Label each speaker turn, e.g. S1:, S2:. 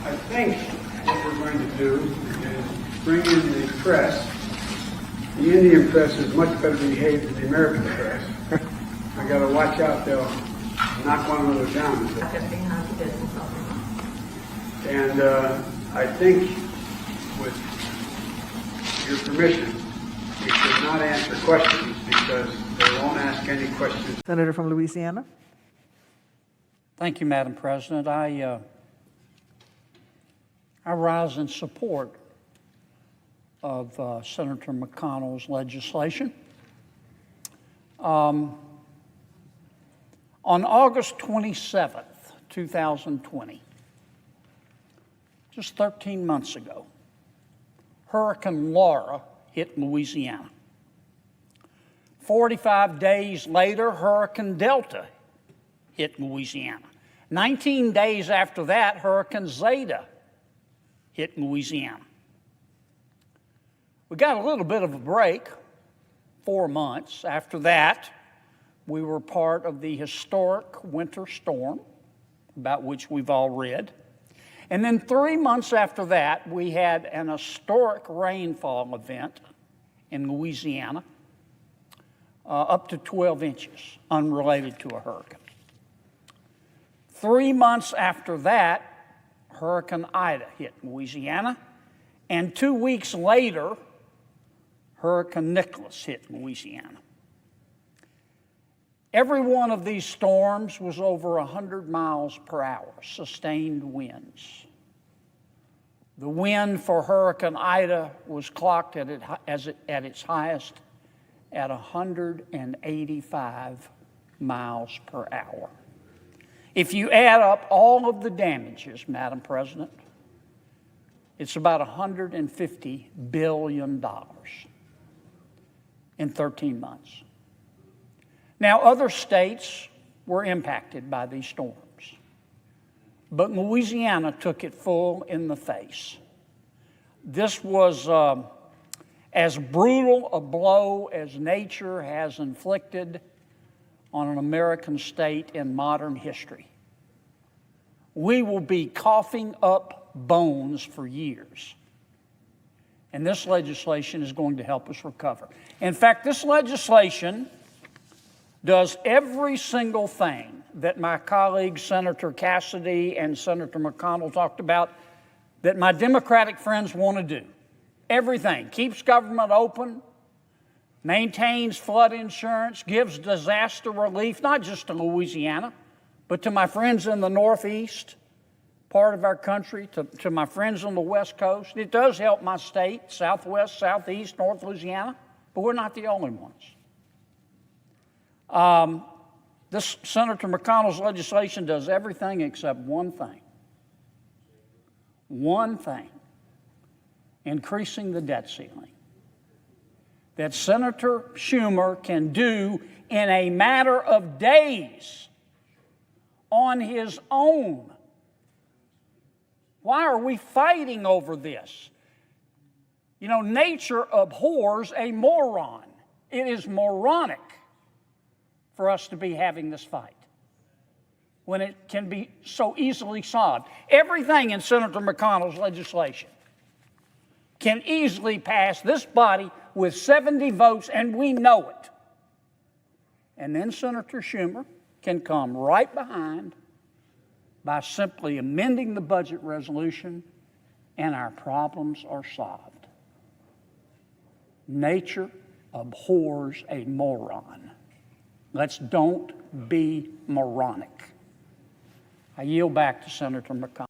S1: I think what we're going to do is bring in the press. The Indian press is much better behaved than the American press. I got to watch out; they'll knock one another down. And I think, with your permission, we should not answer questions because they won't ask any questions.
S2: Senator from Louisiana.
S3: Thank you, Madam President. I rise in support of Senator McConnell's legislation. On August 27th, 2020, just 13 months ago, Hurricane Laura hit Louisiana. 45 days later, Hurricane Delta hit Louisiana. 19 days after that, Hurricane Zeta hit Louisiana. We got a little bit of a break, 4 months. After that, we were part of the historic winter storm, about which we've all read. And then 3 months after that, we had an historic rainfall event in Louisiana, up to 12 inches, unrelated to a hurricane. 3 months after that, Hurricane Ida hit Louisiana, and 2 weeks later, Hurricane Nicholas hit Louisiana. Every one of these storms was over 100 miles per hour, sustained winds. The wind for Hurricane Ida was clocked at its highest at 185 miles per hour. If you add up all of the damages, Madam President, it's about $150 billion in 13 months. Now, other states were impacted by these storms, but Louisiana took it full in the face. This was as brutal a blow as nature has inflicted on an American state in modern history. We will be coughing up bones for years. And this legislation is going to help us recover. In fact, this legislation does every single thing that my colleagues, Senator Cassidy and Senator McConnell, talked about that my Democratic friends want to do. Everything. Keeps government open, maintains flood insurance, gives disaster relief, not just to Louisiana, but to my friends in the Northeast part of our country, to my friends on the West Coast. It does help my state, Southwest, Southeast, North Louisiana, but we're not the only ones. This Senator McConnell's legislation does everything except one thing. One thing. Increasing the debt ceiling. That Senator Schumer can do in a matter of days on his own. Why are we fighting over this? You know, nature abhors a moron. It is moronic for us to be having this fight when it can be so easily solved. Everything in Senator McConnell's legislation can easily pass this body with 70 votes, and we know it. And then Senator Schumer can come right behind by simply amending the budget resolution, and our problems are solved. Nature abhors a moron. Don't be moronic. I yield back to Senator McConnell.